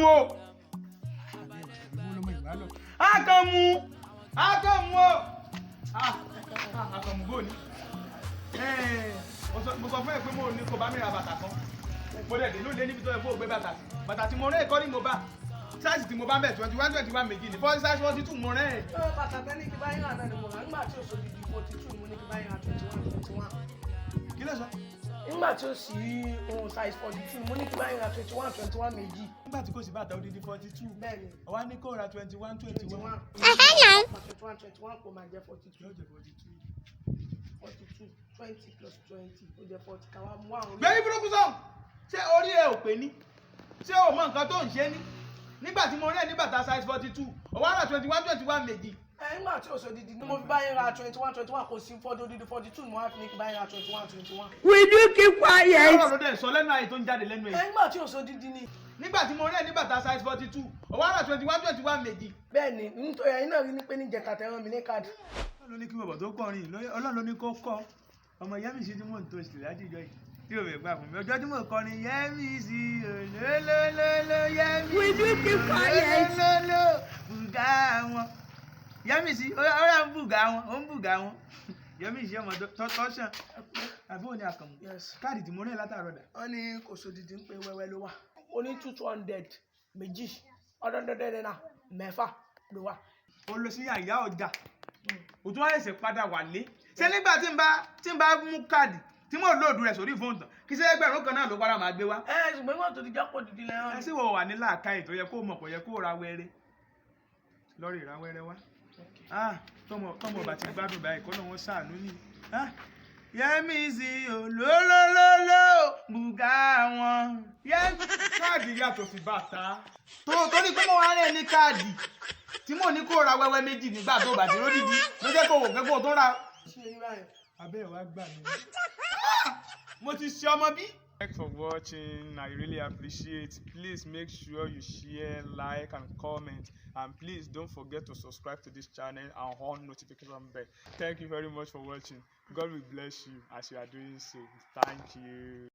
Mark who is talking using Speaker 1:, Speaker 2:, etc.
Speaker 1: o. Akamu o. Akamu bò ní. Mo sọ fún ẹ pé mo ní kó bá mi ra bàtà kan. Mo dẹ̀ dé ló lé níbi tó yẹ kó gbé bàtà sí. Bàtà tí mo rẹ́ ẹ̀kọ́ ni mo bá. Size tí mo bá ń bẹ̀ 21 méjì ni. Fọ́n size 42 mo rẹ́ ẹ̀.
Speaker 2: Bàtà tẹ́lẹ̀ kí báyìí rà náà ni mo rà. Nígbà tí o sọ di 42 mo ní kí báyìí rà 21.
Speaker 1: Kí ló sọ?
Speaker 2: Nígbà tí o sì ohun size 42 mo ní kí báyìí rà 21 méjì.
Speaker 1: Nígbà tí kò sí bàtà odidi 42.
Speaker 2: Bẹ́ẹ̀ni.
Speaker 1: Ó wá ní kó ra 21.
Speaker 2: 21 kò máa jẹ́ 42.
Speaker 1: Yóò jẹ́ 42.
Speaker 2: 42 20 plus 20 ó jẹ́ 40 ká wá mú àwọn.
Speaker 1: Gbẹ̀yìn burúkú sọ̀n. Ṣé orí ẹ ò pé ní? Ṣé o mọ nǹkan tó ń ṣe ní? Nígbà tí mo rẹ́ ní bàtà size 42, ó wá ra 21 méjì.
Speaker 2: Nígbà tí o sọ dídí ni mo fi báyìí ra 21 kò sí fọ́dọ̀ dídí 42 mo wá fi ní kí báyìí ra 21.
Speaker 3: Will you keep quiet?
Speaker 1: Ọ̀rọ̀ ló dẹ̀ sọ lẹ́nu àyè tó ń jáde lẹ́nu ẹ̀.
Speaker 2: Nígbà tí o sọ dídí ni.
Speaker 1: Nígbà tí mo rẹ́ ní bàtà size 42, ó wá ra 21 méjì.
Speaker 2: Bẹ́ẹ̀ni nítorí ẹ̀yin náà rí ní pé ní jẹ̀ka tẹ̀ràn mi ní káàdì.
Speaker 1: Ọlọ́run ló ní kí bàbá tó kọrin Ọlọ́run ló ní kó kọ́ ọmọ Yẹ́mísì tí mò ń tó ìsìlẹ̀ láti ìjọ yìí tí ò fẹ́ gbà fún mi ọjọ́ tí mò ń kọrin Yẹ́mísì olólólóló Yẹ́mísì
Speaker 3: Will you keep quiet?
Speaker 1: olólóló bùgá wọn Yẹ́mísì ọ̀rẹ́ ń bùgá wọn Yẹ́mísì ọmọ tọ́sán àbí òní Àkànmú káàdì tí mo rẹ́ látàrọ̀ dà.
Speaker 2: Wọ́n ní kò sọ dídí ń pé wẹ́wẹ́ ló wà ó ní 200 méjì ọ̀dọ́dọ́dẹ́ náà mẹ́fà ló wà.
Speaker 1: Ó lọ sí àyà ọjà òtún wá ẹsẹ̀ padà wálé ṣé nígbà tí n bá mú káàdì tí mo lòdù rẹ̀ sórí fóònù tán kí ṣe ẹgbẹ̀rún kan náà ló padà máa gbé wá.
Speaker 2: Ṣùgbọ́n wọ́n tó ti jápọ̀ dídí lẹ́yìn.
Speaker 1: Ẹ sì wọ̀ wà ní làákàyè tó yẹ kó mọ̀ kó yẹ kó ra wẹ́rẹ́ lọ́rọ̀ ìra wẹ́rẹ́ wá. Tọ́mọ ọba ti gbádùn báyìí kọ́ náà wọ́n ṣàánú ní. Yẹ́mísì olólólóló bùgá wọn. Káàdì yàtọ̀ sí bàtà. Tó ní pé mo wá rẹ̀ ní káàdì tí mo ní kó ra wẹ́wẹ́ méjì nígbà tó bàtí lódìdí ló jẹ́ kó wò kẹ́kọ̀ọ́ tó ra. Abẹ́ ẹ̀ wá gbà mí. Mo ti ṣe ọmọ bí. Thanks for watching. I really appreciate. Please make sure you share, like, and comment. And please don't forget to subscribe to this channel and on notification bell. Thank you very much for watching. God will bless you as you are doing so. Thank you.